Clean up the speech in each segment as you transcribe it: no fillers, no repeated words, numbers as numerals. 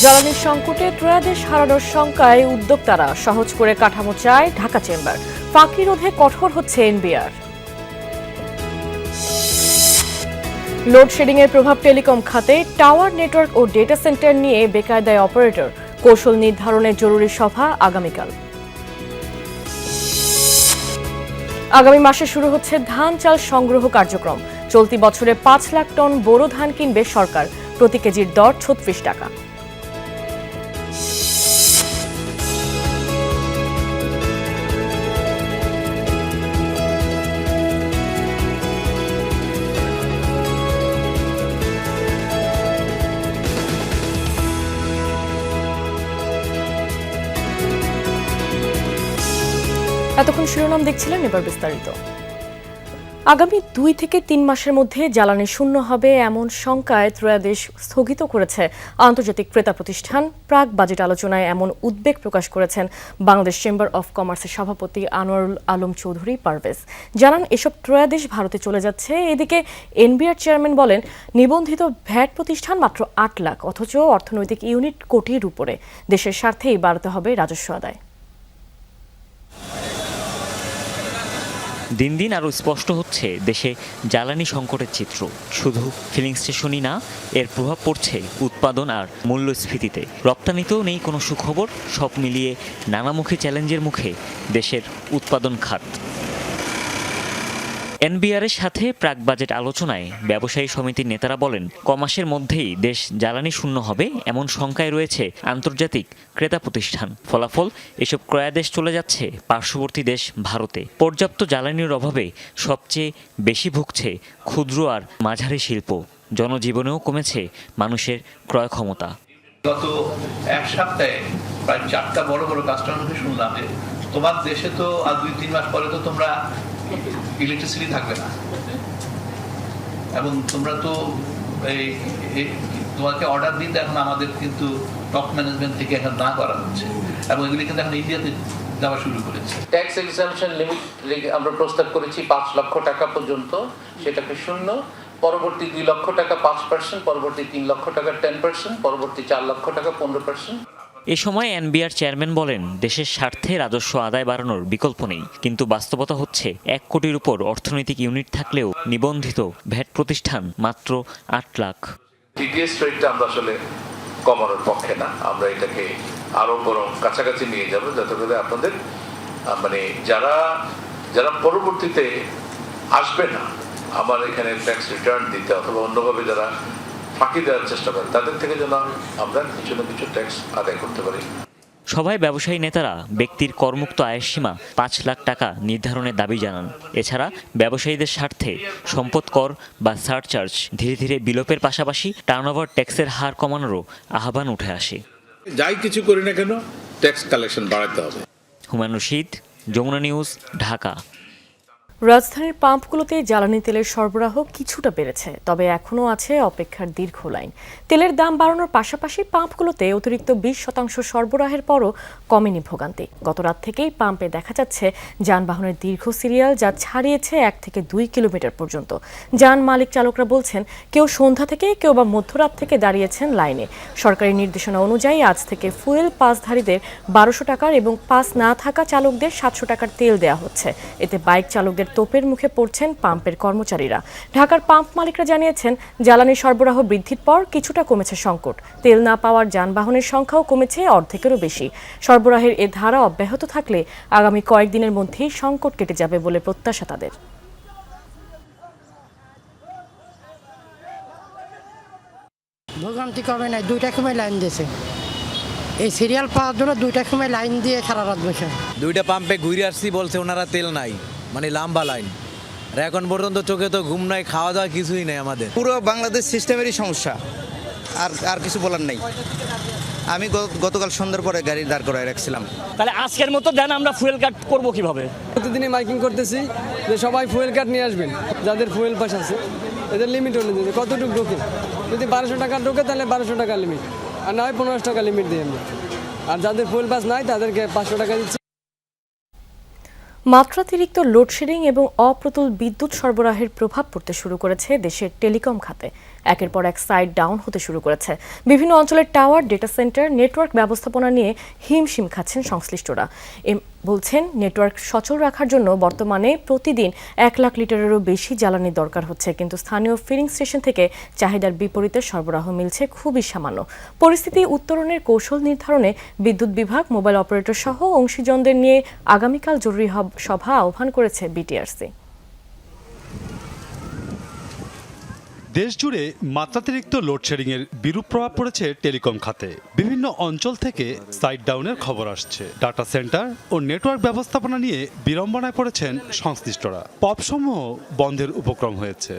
জ্বালানি সংকটে ত্রয়োদশ হারানোর শঙ্কায় উদ্যোক্তারা সহজ করে কাঠামো চায় ঢাকা চেম্বার। ফাঁকি রোধে কঠোর হচ্ছে এনবিআর। লোডশেডিং এর প্রভাব টেলিকম খাতে, টাওয়ার নেটওয়ার্ক ও ডেটা সেন্টার নিয়ে বেকায়দায় অপারেটর। কৌশল নির্ধারণের জরুরি সভা আগামীকাল। আগামী মাসে শুরু হচ্ছে ধান চাল সংগ্রহ কার্যক্রম। চলতি বছরে ৫ লাখ টন বোরো ধান কিনবে সরকার। প্রতি কেজির দর ৩৬ টাকা। এতক্ষণ শিরোনাম দেখছিলেন, এবার বিস্তারিত। আগামী ২ থেকে ৩ মাসের মধ্যে জ্বালানি শূন্য হবে এমন শঙ্কায় ত্রয়োদশ স্থগিত করেছে আন্তর্জাতিক ক্রেতা প্রতিষ্ঠান। প্রাক বাজেট আলোচনায় এমন উদ্বেগ প্রকাশ করেছেন বাংলাদেশ চেম্বার অব কমার্সের সভাপতি আনোয়ারুল আলম চৌধুরী পারভেজ। জানান, এসব ত্রয়োদশ ভারতে চলে যাচ্ছে। এদিকে এনবিআর চেয়ারম্যান বলেন, নিবন্ধিত ভ্যাট প্রতিষ্ঠান মাত্র ৮ লাখ, অথচ অর্থনৈতিক ইউনিট কোটির উপরে। দেশের স্বার্থেই বাড়াতে হবে রাজস্ব আদায়। দিন দিন আরও স্পষ্ট হচ্ছে দেশে জ্বালানি সংকটের চিত্র। শুধু ফিলিং স্টেশনই না, এর প্রভাব পড়ছে উৎপাদন আর মূল্যস্ফীতিতে। রপ্তানিতেও নেই কোনো সুখবর। সব মিলিয়ে নানামুখী চ্যালেঞ্জের মুখে দেশের উৎপাদন খাত। এনবিআরের সাথে প্রাক বাজেট আলোচনায় ব্যবসায়ী সমিতির নেতারা বলেন, কমাসের মধ্যেই দেশ জ্বালানি শূন্য হবে এমন শঙ্কায় রয়েছে আন্তর্জাতিক ক্রেতা প্রতিষ্ঠান। ফলাফল, এসব ক্রয়াদেশ চলে যাচ্ছে পার্শ্ববর্তী দেশ ভারতে। পর্যাপ্ত জ্বালানির অভাবে সবচেয়ে বেশি ভুগছে ক্ষুদ্র আর মাঝারি শিল্প। জনজীবনেও কমেছে মানুষের ক্রয় ক্ষমতা। গত এক সপ্তাহে প্রায় 4টা বড় বড় কাস্টমারকে শুনলাম যে তোমার দেশে তো আর ২-৩ মাস পরে তো তোমরা ইলেকট্রিসিটি থাকবে না, এবং তোমরা তো তোমাকে অর্ডার দিতে এখন আমাদের কিন্তু টপ ম্যানেজমেন্ট থেকে এখন না করা হচ্ছে, এবং এগুলি কিন্তু এখন ইন্ডিয়াতে যাওয়া শুরু করেছে। ট্যাক্স এক্সাম্পশন লিমিট আমরা প্রস্তাব করেছি ৫ লক্ষ টাকা পর্যন্ত, সেটাকে শূন্য। পরবর্তী ২ লক্ষ টাকা ৫%, পরবর্তী ৩ লক্ষ টাকা 10%, পরবর্তী ৪ লক্ষ টাকা 15%। এ সময় এনবিআর চেয়ারম্যান বলেন, দেশের স্বার্থে রাজস্ব আদায় বাড়ানোর বিকল্প নেই, কিন্তু বাস্তবতা হচ্ছে ১ কোটির উপর অর্থনৈতিক ইউনিট থাকলেও নিবন্ধিত ভ্যাট প্রতিষ্ঠান মাত্র ৮ লাখ। টিডিএস রেটটা আমরা আসলে কমানোর পক্ষে না, আমরা এটাকে আরো বরং কাছাকাছি নিয়ে যাব, যাতে করে আপনাদের মানে যারা পরবর্তীতে আসবে না আমার এখানে ট্যাক্স রিটার্ন দিতে অথবা অন্যভাবে যারা ফাঁকি দেওয়ার চেষ্টা করে, তাদের থেকে যেন আমরা কিছু না কিছু ট্যাক্স আদায় করতে পারি। সভায় ব্যবসায়ী নেতারা ব্যক্তির করমুক্ত আয়ের সীমা ৫ লাখ টাকা নির্ধারণের দাবি জানান। এছাড়া ব্যবসায়ীদের স্বার্থে সম্পদ কর বা সারচার্জ ধীরে ধীরে বিলোপের পাশাপাশি টার্নওভার ট্যাক্সের হার কমানোরও আহ্বান উঠে আসে। যাই কিছু করি না কেন, ট্যাক্স কালেকশন বাড়াতে হবে। হুমায়ুন রশিদ, যমুনা নিউজ, ঢাকা। রাজধানীর পাম্পগুলোতে জ্বালানি তেলের সরবরাহ কিছুটা বেড়েছে, তবে এখনও আছে অপেক্ষার দীর্ঘ লাইন। তেলের দাম বাড়ানোর পাশাপাশি পাম্পগুলোতে অতিরিক্ত ২০% সরবরাহের পরও কমেনি ভোগান্তি। গত রাত থেকেই পাম্পে দেখা যাচ্ছে যানবাহনের দীর্ঘ সিরিয়াল, যা ছাড়িয়েছে ১ থেকে ২ কিলোমিটার পর্যন্ত। যান মালিক চালকরা বলছেন, কেউ সন্ধ্যা থেকে, কেউ বা মধ্যরাত থেকে দাঁড়িয়েছেন লাইনে। সরকারি নির্দেশনা অনুযায়ী আজ থেকে ফুয়েল পাসধারীদের ১২০০ টাকার এবং পাস না থাকা চালকদের ৭০০ টাকার তেল দেওয়া হচ্ছে। এতে বাইক চালকদের তোপের মুখে পড়ছেন পাম্পের কর্মচারীরা। ঢাকার পাম্প মালিকরা জানিয়েছেন, জ্বালানি সরবরাহ বৃদ্ধির পর কিছুটা কমেছে সংকট। তেল না পাওয়ার যানবাহনের সংখ্যাও কমেছে অর্ধেকেরও বেশি। সরবরাহের এ ধারা অব্যাহত থাকলে আগামী কয়েকদিনের মধ্যেই সংকট কেটে যাবে বলে প্রত্যাশা তাদের। ভোগান্তি কমে নাই, 2টার সময় লাইন দিয়েছে। এই সিরিয়াল পাওয়ার জন্য 2টার সময় লাইন দিয়ে সারা রাত বসে। 2টা পাম্পে ঘুরে আসছি, বলছে ওনারা তেল নাই, মানে লম্বা লাইন। আর এখন পর্যন্ত চোখে তো ঘুম নাই, খাওয়া দাওয়া কিছুই নেই আমাদের। পুরো বাংলাদেশ সিস্টেমেরই সমস্যা, আর কিছু বলার নেই। আমি গতকাল সন্ধ্যার পরে গাড়ি দাঁড় করায় রাখছিলাম। তাহলে আজকের মতো দেন, আমরা ফুয়েল কাট করবো কিভাবে? প্রতিদিনই মাইকিং করতেছি যে সবাই ফুয়েল কাট নিয়ে আসবেন, যাদের ফুয়েল পাস আছে। এদের লিমিট অনুযায়ী কতটুকু ঢোকে, যদি ১২০০ টাকা ঢোকে তাহলে ১২০০ টাকা লিমিট, আর না হয় ১৫০০ টাকা লিমিট দিই আমরা। আর যাদের ফুয়েল পাস নাই তাদেরকে ৫০০ টাকা দিচ্ছি। মাত্রাতিরিক্ত লোডশেডিং এবং অপ্রতুল বিদ্যুৎ সরবরাহের প্রভাব পড়তে শুরু করেছে দেশের টেলিকম খাতে। একের পর এক সাইট ডাউন হতে শুরু করেছে। বিভিন্ন অঞ্চলের টাওয়ার, ডেটা সেন্টার, নেটওয়ার্ক ব্যবস্থাপনা নিয়ে হিমশিম খাচ্ছেন সংশ্লিষ্টরা। বলছেন, নেটওয়ার্ক সচল রাখার জন্য বর্তমানে প্রতিদিন 1 লাখ লিটারেরও বেশি জ্বালানির দরকার হচ্ছে, কিন্তু স্থানীয় ফিলিং স্টেশন থেকে চাহিদার বিপরীতে সরবরাহ মিলছে খুবই সামান্য। পরিস্থিতি উত্তরণের কৌশল নির্ধারণে বিদ্যুৎ বিভাগ, মোবাইল অপারেটর সহ অংশীজনদের নিয়ে আগামীকাল জরুরি সভা আহ্বান করেছে বিটিআরসি। দেশজুড়ে মাত্রাতিরিক্ত লোডশেডিং এর বিরূপ প্রভাব পড়েছে টেলিকম খাতে। বিভিন্ন অঞ্চল থেকে সাইট ডাউনের খবর আসছে। ডাটা সেন্টার ও নেটওয়ার্ক ব্যবস্থাপনা নিয়ে বিড়ম্বনায় পড়েছেন সংশ্লিষ্টরা। পপসমূহ বন্ধের উপক্রম হয়েছে।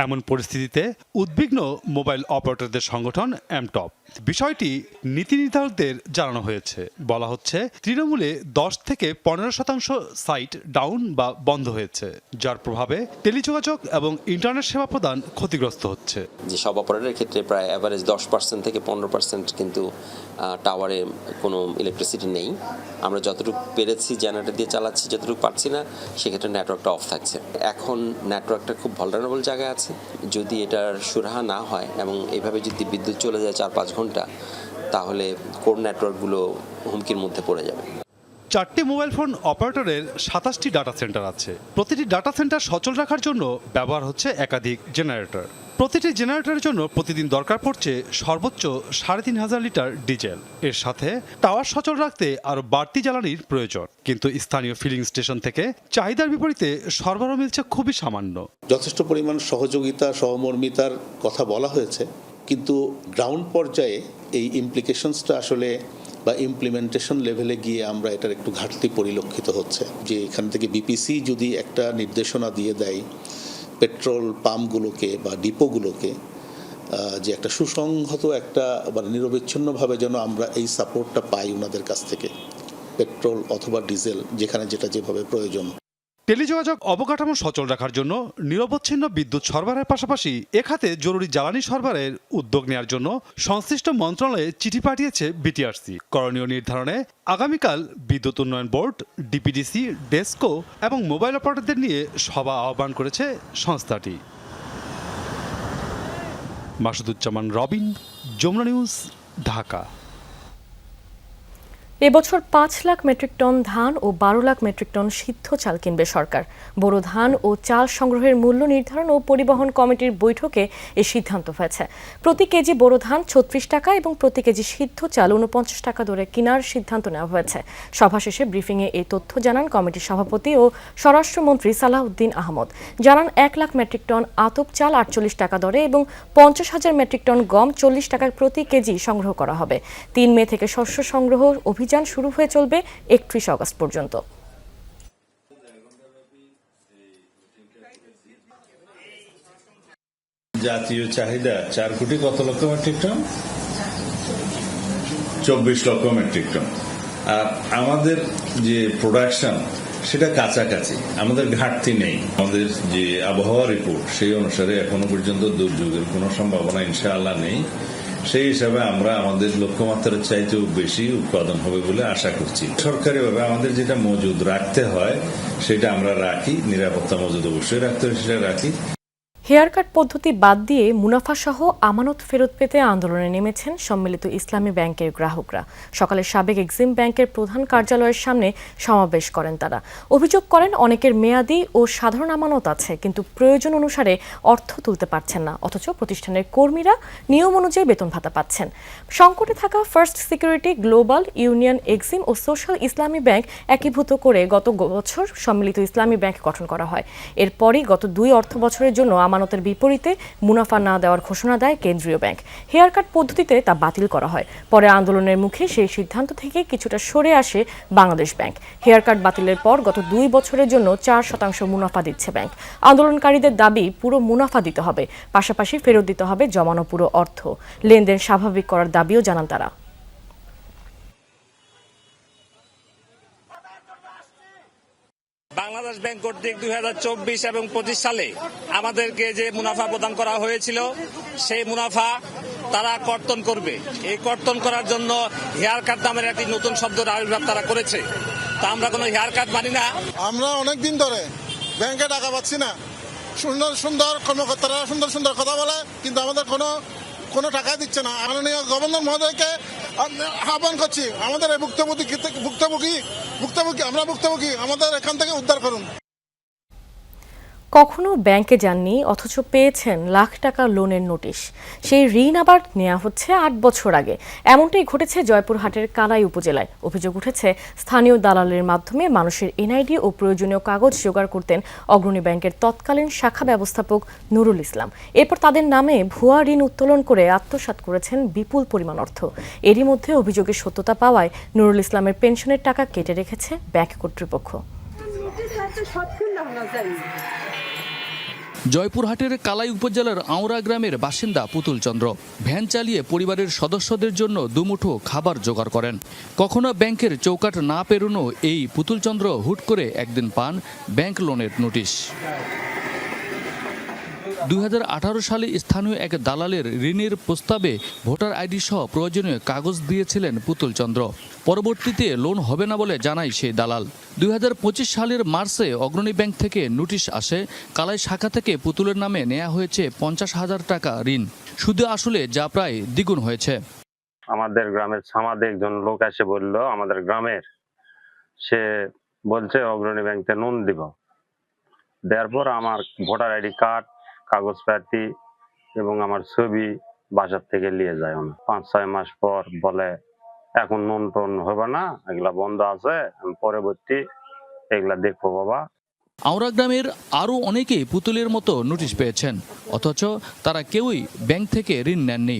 এমন পরিস্থিতিতে উদ্বিগ্ন মোবাইল অপারেটরদের সংগঠন এমটপ। বিষয়টি নীতি নির্ধারকদের জানানো হয়েছে। বলা হচ্ছে, তৃণমূলে 10 থেকে 15% সাইট ডাউন বা বন্ধ হয়েছে, যার প্রভাবে টেলিযোগাযোগ এবং ইন্টারনেট সেবা প্রদান ক্ষতিগ্রস্ত হচ্ছে। যে সব অপারেটরের ক্ষেত্রে প্রায় অ্যাভারেজ 10% থেকে 15% কিন্তু টাওয়ারে কোনো ইলেকট্রিসিটি নেই। আমরা যতটুকু পেরেছি জেনারেটর দিয়ে চালাচ্ছি, যতটুকু পারছি না সেক্ষেত্রে নেটওয়ার্কটা অফ থাকছে। এখন নেটওয়ার্কটা খুব ভালনারেবল জায়গায় আছে। যদি এটার সুরাহা না হয় এবং এইভাবে যদি বিদ্যুৎ চলে যায় 4-5 ঘন্টা, তাহলে কোর নেটওয়ার্কগুলো হুমকির মধ্যে পড়ে যাবে। 4টি মোবাইল ফোন অপারেটরের 27টি ডাটা সেন্টার আছে। প্রতিটি ডাটা সেন্টার সচল রাখার জন্য ব্যবহার হচ্ছে একাধিক জেনারেটর। প্রতিটি জেনারেটরের জন্য প্রতিদিন দরকার পড়ছে সর্বোচ্চ 3500 লিটার ডিজেল। এর সাথে টাওয়ার সচল রাখতে আরও বাড়তি জ্বালানির প্রয়োজন, কিন্তু স্থানীয় ফিলিং স্টেশন থেকে চাহিদার বিপরীতে সরবরাহ মিলছে খুবই সামান্য। যথেষ্ট পরিমাণ সহযোগিতা, সহমর্মিতার কথা বলা হয়েছে, কিন্তু গ্রাউন্ড পর্যায়ে এই ইমপ্লিকেশনসটা আসলে বা ইমপ্লিমেন্টেশন লেভেলে গিয়ে আমরা এটার একটু ঘাটতি পরিলক্ষিত হচ্ছে। যে এখান থেকে বিপিসি যদি একটা নির্দেশনা দিয়ে দেয় পেট্রোল পাম্পগুলোকে বা ডিপোগুলোকে, যে একটা সুসংহত একটা মানে নিরবিচ্ছিন্নভাবে যেন আমরা এই সাপোর্টটা পাই ওনাদের কাছ থেকে, পেট্রোল অথবা ডিজেল যেখানে যেটা যেভাবে প্রয়োজন। টেলিযোগাযোগ অবকাঠামো সচল রাখার জন্য নিরবচ্ছিন্ন বিদ্যুৎ সরবরাহের পাশাপাশি এ খাতে জরুরি জ্বালানি সরবরাহের উদ্যোগ নেওয়ার জন্য সংশ্লিষ্ট মন্ত্রণালয়ে চিঠি পাঠিয়েছে বিটিআরসি। করণীয় নির্ধারণে আগামীকাল বিদ্যুৎ উন্নয়ন বোর্ড, ডিপিডিসি, ডেসকো এবং মোবাইল অপারেটরদের নিয়ে সভা আহ্বান করেছে সংস্থাটি। মাসুদুজ্জামান রবিন, যমুনা নিউজ, ঢাকা। এবছর 5 লাখ মেট্রিক টন ধান ও 12 লাখ মেট্রিক টন সিদ্ধ চাল কিনবে সরকার। বোরো ধান ও চাল সংগ্রহের মূল্য নির্ধারণ ও পরিবহন কমিটির বৈঠকে এই সিদ্ধান্ত হয়েছে। প্রতি কেজি বোরো ধান 36 টাকা এবং প্রতি কেজি সিদ্ধ চাল 49 টাকা দরে কেনার সিদ্ধান্ত নেওয়া হয়েছে। সভা শেষে ব্রিফিংয়ে এই তথ্য জানান কমিটির সভাপতি ও স্বরাষ্ট্রমন্ত্রী সালাউদ্দিন আহমদ। জানান 1 লাখ মেট্রিক টন আতপ চাল 48 টাকা দরে এবং 50,000 মেট্রিক টন গম 40 টাকায় প্রতি কেজি সংগ্রহ করা হবে। 3 মে থেকে শস্য সংগ্রহ অভিযান শুরু হয়ে চলবে 31 আগস্ট পর্যন্ত। জাতীয় চাহিদা 4 কোটি কত লক্ষ মেট্রিক টন? 24 লক্ষ মেট্রিক টন। আর আমাদের যে প্রোডাকশন সেটা কাছাকাছি, আমাদের ঘাটতি নেই। আমাদের যে আবহাওয়া রিপোর্ট সেই অনুসারে এখনো পর্যন্ত দুর্যোগের কোনো সম্ভাবনা ইনশাআল্লাহ নেই। সেই হিসাবে আমরা আমাদের লক্ষ্যমাত্রার চাইতেও বেশি উৎপাদন হবে বলে আশা করছি। সরকারিভাবে আমাদের যেটা মজুদ রাখতে হয় সেটা আমরা রাখি, নিরাপত্তা মজুদ অবশ্যই রাখতে হয়, সেটা রাখি। হেয়ার কাট পদ্ধতি বাদ দিয়ে মুনাফাসহ আমানত ফেরত পেতে আন্দোলনে নেমেছেন সম্মিলিত ইসলামী ব্যাংকের গ্রাহকরা। সকালে সাবেক এক্সিম ব্যাংকের প্রধান কার্যালয়ের সামনে সমাবেশ করেন তারা। অভিযোগ করেন, অনেকের মেয়াদি ও সাধারণ আমানত আছে, কিন্তু প্রয়োজন অনুসারে অর্থ তুলতে পারছেন না, অথচ প্রতিষ্ঠানের কর্মীরা নিয়ম অনুযায়ী বেতন ভাতা পাচ্ছেন। সংকটে থাকা first security, global, union, exim ও সোশ্যাল ইসলামী ব্যাংক একীভূত করে গত বছর সম্মিলিত ইসলামী ব্যাংক গঠন করা হয়। এরপরই গত 2 অর্থ বছরের জন্য আমানতের বিপরীতে মুনাফা না দেওয়ার ঘোষণা দেয় কেন্দ্রীয় ব্যাংক। হেয়ার কাট পদ্ধতিতে তা বাতিল করা হয়। পরে আন্দোলনের মুখে সেই সিদ্ধান্ত থেকে কিছুটা সরে আসে বাংলাদেশ ব্যাংক। হেয়ার কাট বাতিলের পর গত 2 বছরের জন্য 4% মুনাফা দিচ্ছে ব্যাংক। আন্দোলনকারীদের দাবি, পুরো মুনাফা দিতে হবে, পাশাপাশি ফেরত দিতে হবে জমানো পুরো অর্থ। লেনদেন স্বাভাবিক করার দাবিও জানান তারা। বাংলাদেশ ব্যাংক কর্তৃক 2024 এবং 25 সালে আমাদেরকে যে মুনাফা প্রদান করা হয়েছিল সেই মুনাফা তারা কর্তন করবে। এই কর্তন করার জন্য হেয়ার কাট নামের একটি নতুন শব্দের আবির্ভাব তারা করেছে। তা আমরা কোনো হেয়ার কাট মানি না। আমরা অনেকদিন ধরে ব্যাংকে টাকা পাচ্ছি না, সুন্দর সুন্দর কর্মকর্তারা সুন্দর সুন্দর কথা বলে, কিন্তু আমাদের কোনো টাকা দিচ্ছে না। মাননীয় গভর্নর মহোদয়কে আহ্বান করছি, আমাদের এই ভুক্তভোগী আমাদের এখান থেকে উদ্ধার করুন। কখনো ব্যাংকে যাননি অথচ পেয়েছেন লাখ টাকা লোনের নোটিশ, সেই ঋণ আবার নেওয়া হচ্ছে ৮ বছর আগে। এমনটাই ঘটেছে জয়পুরহাটের কালাই উপজেলায়। অভিযোগ উঠেছে স্থানীয় দালালের মাধ্যমে মানুষের এনআইডি ও প্রয়োজনীয় কাগজ জোগাড় করতেন অগ্রণী ব্যাংকের তৎকালীন শাখা ব্যবস্থাপক নুরুল ইসলাম। এরপর তাদের নামে ভুয়া ঋণ উত্তোলন করে আত্মসাৎ করেছেন বিপুল পরিমাণ অর্থ। এরই মধ্যে অভিযোগের সত্যতা পাওয়ায় নুরুল ইসলামের পেনশনের টাকা কেটে রেখেছে ব্যাংক কর্তৃপক্ষ। জয়পুরহাটের কালাই উপজেলার আওড়া গ্রামের বাসিন্দা পুতুল চন্দ্র ভ্যান চালিয়ে পরিবারের সদস্যদের জন্য দুমুঠো খাবার জোগাড় করেন। কখনো ব্যাংকের চৌকাঠ না পেরোনো এই পুতুল চন্দ্র হুট করে একদিন পান ব্যাংক লোনের নোটিশ। 2018 সালে স্থানীয় এক দালালের ঋণের প্রস্তাবে ভোটার আইডি সহ প্রয়োজনীয় কাগজ দিয়েছিলেন পুতুল চন্দ্র। পরবর্তীতে লোন হবে না বলে জানায় সেই দালাল। 2025 সালের মার্চে অগ্রণী ব্যাংক থেকে নোটিশ আসে, কালাই শাখা থেকে পুতুলের নামে নেওয়া হয়েছে 50,000 টাকা ঋণ। শুধু আসলে যা প্রায় দ্বিগুণ হয়েছে। আমাদের গ্রামের ছামাদে একজন লোক এসে বলল, আমাদের গ্রামের, সে বলছে অগ্রণী ব্যাংকে লোন দিব। দেওয়ার পর আমার ভোটার আইডি কার্ড, কাগজপাতি এবং আমার ছবি বাসার থেকে নিয়ে যায়। 5-6 মাস পর বলে এখন নুন টন হবে না, এগুলা বন্ধ আছে, আমি পরবর্তী এগুলা দেখবো বাবা। আওড়া গ্রামের আরও অনেকেই পুতুলের মতো নোটিশ পেয়েছেন, অথচ তারা কেউই ব্যাংক থেকে ঋণ নেননি।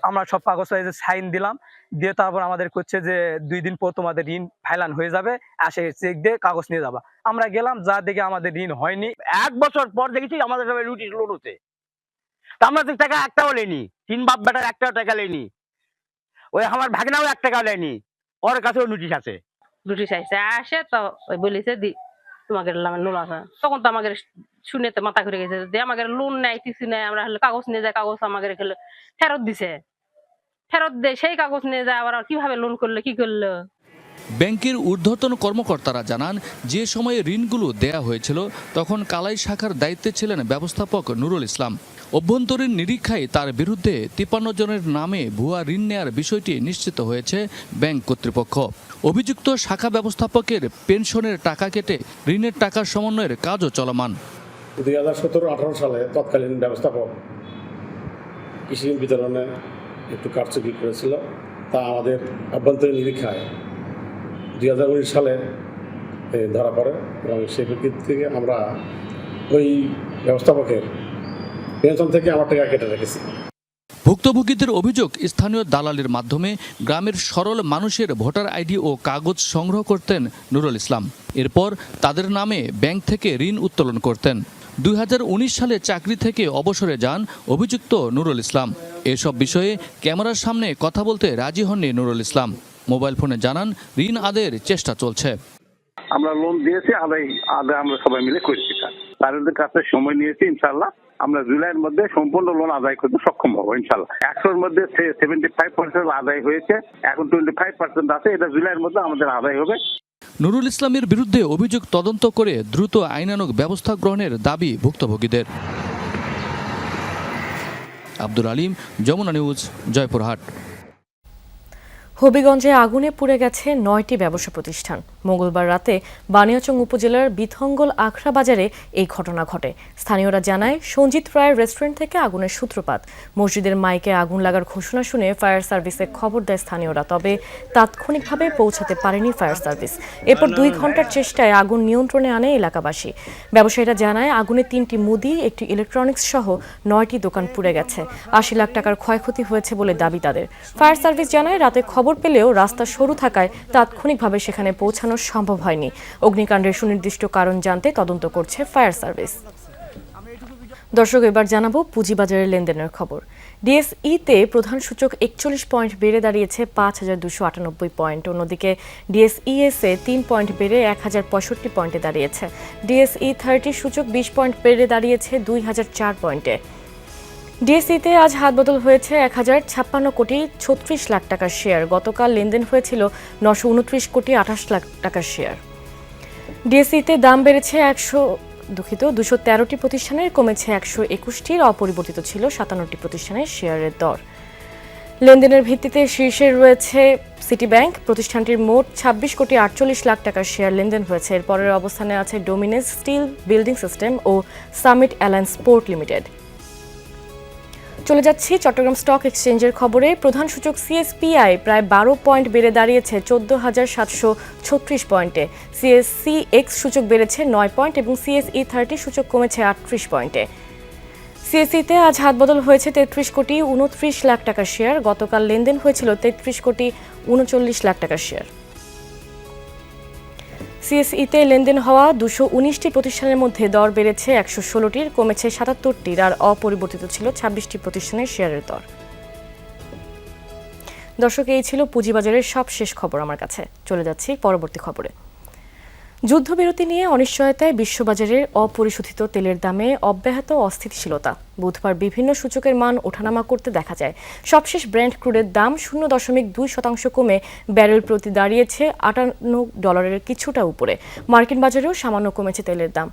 আমরা সব কাগজ সাইন দিলাম, দিয়ে তারপর আমাদের করছে যে 2 দিন পর তোমাদের ঋণ ফাইলান হয়ে যাবে, আসে চেক দিয়ে কাগজ নিয়ে যাবা। আমরা গেলাম, যা দেখে আমাদের ঋণ হয়নি। 1 বছর পর দেখেছি আমাদের সবাই নোটিশ লোন হচ্ছে, আমরা তো টাকা একটাও লেনি, 3 বাপ বেটার একটাও টাকা লেনি। ওই আমার ভাগনাও 1 টাকা লেনি, ওর কাছেও নোটিশ আছে। নোটিশ আসে তো ওই বলেছে তোমাদের লোন আছে। তখন তো আমাদের শুনে তো মাথা ঘুরে গেছে যে আমাদের লোন নেই, কিছু নেই। আমরা কাগজ নিয়ে যাই, কাগজ আমাদের ফেরত দিছে, ফেরত দেয় সেই কাগজ নিয়ে যায়। আবার কিভাবে লোন করলো, কি করলো। ব্যাংকের ঊর্ধ্বতন কর্মকর্তারা জানান, যে সময়ে ঋণগুলো দেয়া হয়েছিল তখন কালাই শাখার দায়িত্বে ছিলেন ব্যবস্থাপক নুরুল ইসলাম। অভ্যন্তরীণ নিরীক্ষায় তার বিরুদ্ধে 53 জনের নামে ভুয়া ঋণ নেয়ার বিষয়টি নিশ্চিত হয়েছে ব্যাংক কর্তৃপক্ষ। অভিযুক্ত শাখা ব্যবস্থাপকের পেনশনের টাকা কেটে ঋণের টাকা সমন্বয়ের কাজও চলমান। 2017-18 সালে তৎকালীন ব্যবস্থাপক কৃষি ঋণ বিতরণে একটু কারচুপি করেছিল, তা আমাদের অভ্যন্তরীণ নিরীক্ষায় 2019 সালে ধরা পড়ে এবং সেই প্রেক্ষিতে থেকে আমরা ওই ব্যবস্থাপকের পেনশন থেকে আমার টাকা কেটে রেখেছি। ভুক্তভোগীদের অভিযোগ, স্থানীয় দালালের মাধ্যমে গ্রামের সরল মানুষের ভোটার আইডি ও কাগজ সংগ্রহ করতেন নুরুল ইসলাম। এরপর তাদের নামে ব্যাংক থেকে ঋণ উত্তোলন করতেন। 2019 সালে চাকরি থেকে অবসরে যান অভিযুক্ত নুরুল ইসলাম। এসব বিষয়ে ক্যামেরার সামনে কথা বলতে রাজি হননি নুরুল ইসলাম। মোবাইল ফোনে জানান, ঋণ আদায়ের চেষ্টা চলছে। আমরা লোন দিয়েছি, আদায় আমরা সবাই মিলে করছি। তাদের কাছে সময় নিয়েছি, ইনশাল্লাহ আমরা জুলাইয়ের মধ্যে সম্পূর্ণ লোন আদায় করতে সক্ষম হবো ইনশাল্লাহ। 100-এর মধ্যে 75% আদায় হয়েছে, এখন 25% আছে, এটা জুলাইয়ের মধ্যে আমাদের আদায় হবে। নুরুল ইসলামের বিরুদ্ধে অভিযোগ তদন্ত করে দ্রুত আইনানুগ ব্যবস্থা গ্রহণের দাবি ভুক্তভোগীদের। আব্দুল আলিম, যমুনা নিউজ, জয়পুরহাট। হবিগঞ্জে আগুনে পুড়ে গেছে 9টি ব্যবসা প্রতিষ্ঠান। মঙ্গলবার রাতে বানিয়াচং উপজেলার বিথঙ্গল আখড়া বাজারে এই ঘটনা ঘটে। স্থানীয়রা জানায়, সঞ্জিত রায়ের রেস্টুরেন্ট থেকে আগুনের সূত্রপাত। মসজিদের মাইকে আগুন লাগার ঘোষণা শুনে ফায়ার সার্ভিসে খবর দেয় স্থানীয়রা, তবে তাৎক্ষণিকভাবে পৌঁছাতে পারেনি ফায়ার সার্ভিস। এরপর 2 ঘন্টার চেষ্টায় আগুন নিয়ন্ত্রণে আনে এলাকাবাসী। ব্যবসায়ীরা জানায়, আগুনে 3টি মুদি, একটি ইলেকট্রনিক্স সহ 9টি দোকান পুড়ে গেছে। 80 লাখ টাকার ক্ষয়ক্ষতি হয়েছে বলে দাবি তাদের। ফায়ার সার্ভিস জানায়, রাতে খবর পেলেও রাস্তা সরু থাকায় তাৎক্ষণিকভাবে সেখানে পৌঁছানো সম্ভব হয়নি। অগ্নিকাণ্ডের সুনির্দিষ্ট কারণ জানতে তদন্ত করছে ফায়ার সার্ভিস। দর্শক, এবার জানাবো পুঁজিবাজারের লেনদেনের খবর। ডিএসইতে প্রধান সূচক 41 পয়েন্ট বেড়ে দাঁড়িয়েছে 5298 পয়েন্ট। অন্যদিকে ডিএসইএসএ 3 পয়েন্ট বেড়ে 1065 পয়েন্টে দাঁড়িয়েছে। ডিএসই 30 সূচক 20 পয়েন্ট বেড়ে দাঁড়িয়েছে 2004 পয়েন্টে। ডিএসইতে আজ হাতবদল হয়েছে 1056 কোটি 36 লাখ টাকার শেয়ার। গতকাল লেনদেন হয়েছিল 929 কোটি 28 লাখ টাকার শেয়ার। ডিএসইতে দাম বেড়েছে 213টি প্রতিষ্ঠানের কমেছে 121টির, অপরিবর্তিত ছিল 57টি প্রতিষ্ঠানের শেয়ারের দর। লেনদেনের ভিত্তিতে শীর্ষে রয়েছে সিটি ব্যাংক, প্রতিষ্ঠানটির মোট 26 কোটি 48 লাখ টাকার শেয়ার লেনদেন হয়েছে। এর পরের অবস্থানে আছে ডোমিনেস স্টিল, বিল্ডিং সিস্টেম ও সামিট অ্যালায়েন্স পোর্ট লিমিটেড। চলে যাচ্ছি চট্টগ্রাম স্টক এক্সচেঞ্জের খবরে। প্রধান সূচক সিএসপিআই প্রায় 12 পয়েন্ট বেড়ে দাঁড়িয়েছে 14,736 পয়েন্টে। সিএসসি এক্স সূচক বেড়েছে 9 পয়েন্ট এবং সিএসই 30 সূচক কমেছে 38 পয়েন্টে। সিএসইতে আজ হাতবদল হয়েছে 33 কোটি 29 লাখ টাকার শেয়ার। গতকাল লেনদেন হয়েছিল 33 কোটি 39 লাখ টাকার শেয়ার। সিএসইতে লেনদেন হওয়া 219টি প্রতিষ্ঠানের মধ্যে দর বেড়েছে 116টির, কমেছে 77টির, আর অপরিবর্তিত ছিল 26টি প্রতিষ্ঠানের শেয়ারের দর। দর্শক, এই ছিল পুঁজিবাজারের সবশেষ খবর আমার কাছে। চলে যাচ্ছি পরবর্তী খবরে। যুদ্ধবিরতি নিয়ে অনিশ্চয়তায় বিশ্ববাজারের অপরিশোধিত তেলের দামে অব্যাহত অস্থিতিশীলতা। বুধবার বিভিন্ন সূচকের মান ওঠানামা করতে দেখা যায়। সবশেষ ব্রেন্ট ক্রুডের দাম 0.2% কমে ব্যারেল প্রতি দাঁড়িয়েছে $58 কিছুটা উপরে। মার্কিন বাজারেও সামান্য কমেছে তেলের দাম।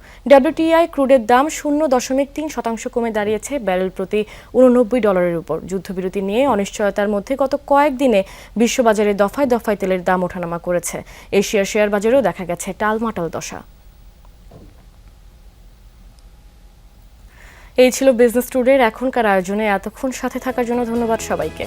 WTI ক্রুডের দাম 0.3% কমে দাঁড়িয়েছে ব্যারেল প্রতি $89 উপর। যুদ্ধবিরতি নিয়ে অনিশ্চয়তার মধ্যে গত কয়েকদিনে বিশ্ববাজারে দফায় দফায় তেলের দাম ওঠানামা করেছে। এশিয়ার শেয়ার বাজারেও দেখা গেছে টালমাটাল দশা। এই ছিল বিজনেস টুডের এখনকার আয়োজনে। এতক্ষণ সাথে থাকার জন্য ধন্যবাদ সবাইকে।